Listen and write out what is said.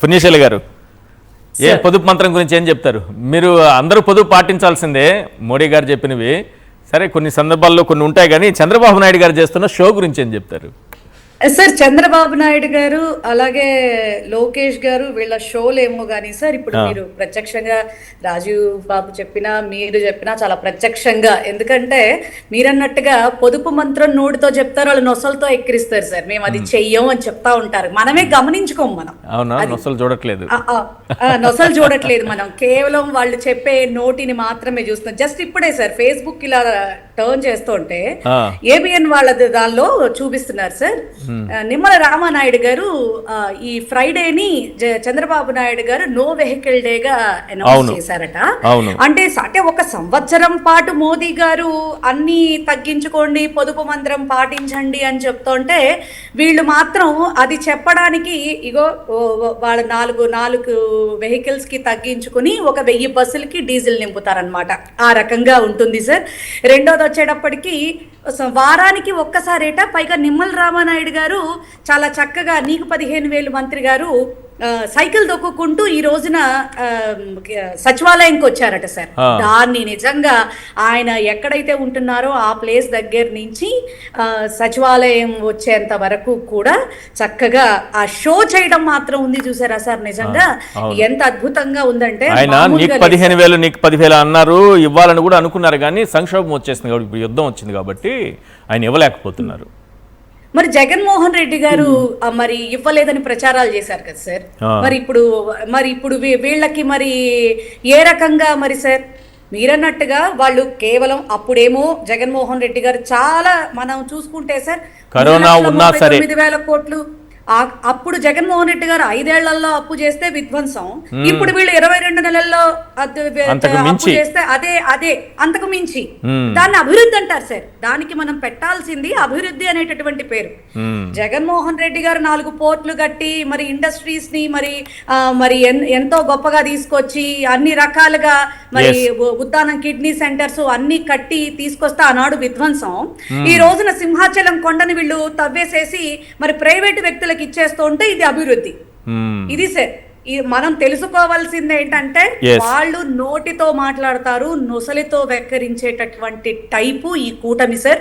పుణ్యశైలి గారు, ఏ పొదుపు మంత్రం గురించి ఏం చెప్తారు? మీరు అందరూ పొదుపు పాటించాల్సిందే, మోడీ గారు చెప్పినవి సరే, కొన్ని సందర్భాల్లో కొన్ని ఉంటాయి, కానీ చంద్రబాబు నాయుడు గారు చేస్తున్న షో గురించి ఏం చెప్తారు? సార్, చంద్రబాబు నాయుడు గారు అలాగే లోకేష్ గారు వీళ్ళ షోలేమో కానీ సార్, ఇప్పుడు మీరు ప్రత్యక్షంగా రాజీవ్ బాబు చెప్పినా మీరు చెప్పినా చాలా ప్రత్యక్షంగా, ఎందుకంటే మీరన్నట్టుగా పొదుపు మంత్రం నోటితో చెప్తారు, వాళ్ళు నొసలతో ఎక్కిరిస్తారు సార్. మేము అది చెయ్యం అని చెప్తా ఉంటారు, మనమే గమనించుకోం. మనం నొసలు చూడట్లేదు, నొసలు చూడట్లేదు, మనం కేవలం వాళ్ళు చెప్పే నోటిని మాత్రమే చూస్తున్నాం. జస్ట్ ఇప్పుడే సార్ ఫేస్బుక్ ఇలా టర్న్ చేస్తుంటే ఏబిఎన్ వాళ్ళ దానిలో చూపిస్తున్నారు సార్, నిమ్మల రామానాయుడు గారు ఈ ఫ్రైడేని చంద్రబాబు నాయుడు గారు నో వెహికల్ డేగా అనౌన్స్ చేశారట. అంటే ఒక సంవత్సరం పాటు మోదీ గారు అన్ని తగ్గించుకోండి, పొదుపు మంత్రం పాటించండి అని చెప్తుంటే వీళ్ళు మాత్రం అది చెప్పడానికి ఇగో వాళ్ళ నాలుగు వెహికల్స్ కి తగ్గించుకుని 1000 బస్సులకి డీజిల్ నింపుతారనమాట. ఆ రకంగా ఉంటుంది సార్. రెండోది వచ్చేటప్పటికి వారానికి ఒక్కసారేట, పైగా నిమ్మల రామానాయుడు గారు చాలా చక్కగా నీకు 15,000 మంత్రి గారు సైకిల్ దొక్కుంటూ ఈ రోజున సచివాలయంకి వచ్చారట సార్. దాన్ని నిజంగా ఆయన ఎక్కడైతే ఉంటున్నారో ఆ ప్లేస్ దగ్గర నుంచి సచివాలయం వచ్చేంత వరకు కూడా చక్కగా ఆ షో చేయడం మాత్రం ఉంది, చూసారా సార్? నిజంగా ఎంత అద్భుతంగా ఉందంటే, ఆయన నీకు 15,000 నీకు 10,000 అన్నారు, ఇవ్వాలని కూడా అనుకున్నారు, కానీ సంక్షోభం వచ్చేసింది కాబట్టి, ఇప్పుడు యుద్ధం వచ్చింది కాబట్టి ఆయన ఇవ్వలేకపోతున్నారు. మరి జగన్మోహన్ రెడ్డి గారు మరి ఇవ్వలేదని ప్రచారాలు చేశారు కదా సార్. మరి ఇప్పుడు వీళ్ళకి మరి ఏ రకంగా మరి సార్ మీరన్నట్టుగా వాళ్ళు కేవలం అప్పుడేమో జగన్మోహన్ రెడ్డి గారు చాలా మనం చూసుకుంటే సార్ కరోనా ఉన్నా సరే 9,000 కోట్లు అప్పుడు జగన్మోహన్ రెడ్డి గారు 5 ఏళ్లలో అప్పు చేస్తే విధ్వంసం, ఇప్పుడు వీళ్ళు 22 నెలల్లో అప్పు చేస్తే అదే అంతకు మించి దాన్ని అభివృద్ధి అంటారు సార్. దానికి మనం పెట్టాల్సింది అభివృద్ధి అనేటటువంటి పేరు. జగన్మోహన్ రెడ్డి గారు 4 పోర్ట్లు కట్టి మరి ఇండస్ట్రీస్ ని మరి ఎంతో గొప్పగా తీసుకొచ్చి అన్ని రకాలుగా మరి ఉద్దానం కిడ్నీ సెంటర్స్ అన్ని కట్టి తీసుకొస్తే ఆనాడు విధ్వంసం. ఈ రోజున సింహాచలం కొండని వీళ్ళు తవ్వేసేసి మరి ప్రైవేటు వ్యక్తులకు ఇచ్చేస్తూ ఉంటే ఇది అభివృద్ధి. ఇది సార్ మనం తెలుసుకోవాల్సింది ఏంటంటే, వాళ్ళు నోటితో మాట్లాడతారు, నొసలితో వెక్కరించేటటువంటి టైపు ఈ కూటమి సార్.